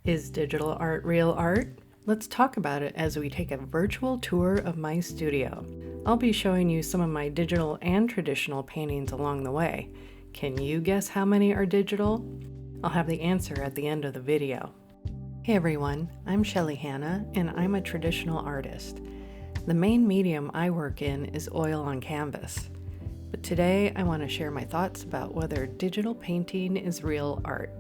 Is digital art real art? Let's talk about it as we take a virtual tour of my studio. I'll be showing you some of my digital and traditional paintings along the way. Can you guess how many are digital? I'll have the answer at the end of the video. Hey everyone, I'm Shelly Hanna and I'm a traditional artist. The main medium I work in is oil on canvas. But today I want to share my thoughts about whether digital painting is real art.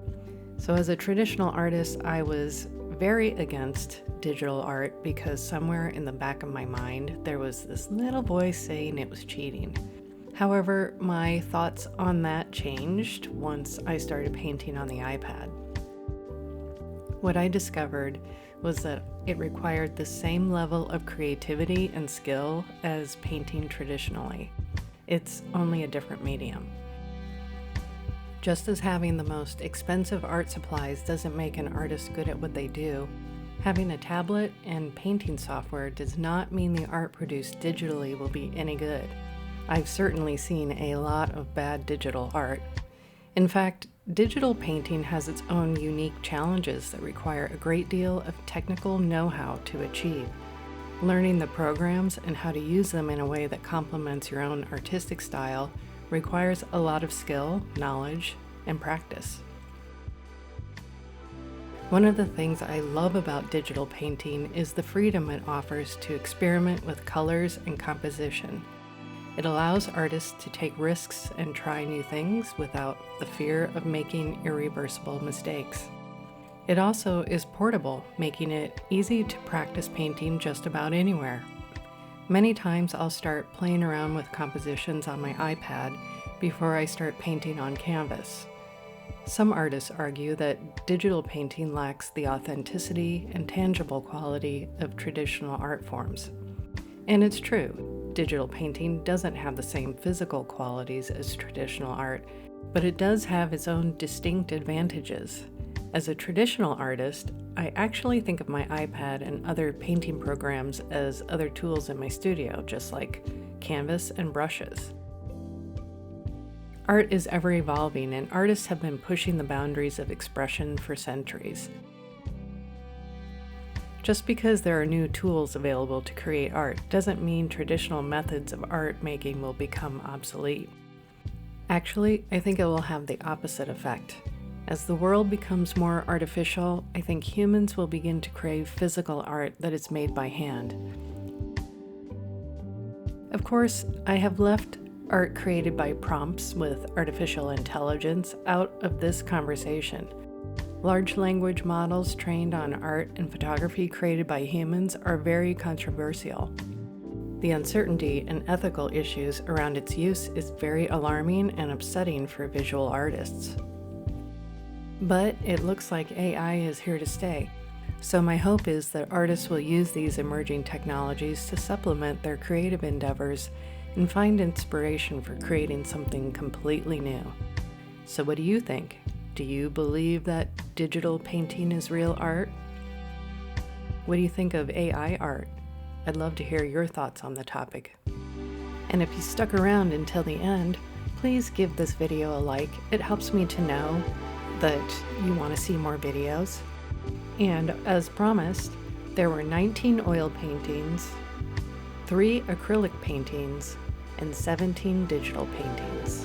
So as a traditional artist, I was very against digital art because somewhere in the back of my mind there was this little voice saying it was cheating. However, my thoughts on that changed once I started painting on the iPad. What I discovered was that it required the same level of creativity and skill as painting traditionally. It's only a different medium. Just as having the most expensive art supplies doesn't make an artist good at what they do, having a tablet and painting software does not mean the art produced digitally will be any good. I've certainly seen a lot of bad digital art. In fact, digital painting has its own unique challenges that require a great deal of technical know-how to achieve. Learning the programs and how to use them in a way that complements your own artistic style requires a lot of skill, knowledge, and practice. One of the things I love about digital painting is the freedom it offers to experiment with colors and composition. It allows artists to take risks and try new things without the fear of making irreversible mistakes. It also is portable, making it easy to practice painting just about anywhere. Many times I'll start playing around with compositions on my iPad before I start painting on canvas. Some artists argue that digital painting lacks the authenticity and tangible quality of traditional art forms. And it's true, digital painting doesn't have the same physical qualities as traditional art, but it does have its own distinct advantages. As a traditional artist, I actually think of my iPad and other painting programs as other tools in my studio, just like canvas and brushes. Art is ever evolving, and artists have been pushing the boundaries of expression for centuries. Just because there are new tools available to create art doesn't mean traditional methods of art making will become obsolete. Actually, I think it will have the opposite effect. As the world becomes more artificial, I think humans will begin to crave physical art that is made by hand. Of course, I have left art created by prompts with artificial intelligence out of this conversation. Large language models trained on art and photography created by humans are very controversial. The uncertainty and ethical issues around its use is very alarming and upsetting for visual artists. But it looks like AI is here to stay, so my hope is that artists will use these emerging technologies to supplement their creative endeavors and find inspiration for creating something completely new. So what do you think? Do you believe that digital painting is real art? What do you think of AI art? I'd love to hear your thoughts on the topic. And if you stuck around until the end, please give this video a like. It helps me to know that you want to see more videos. And as promised, there were 19 oil paintings, 3 acrylic paintings, and 17 digital paintings.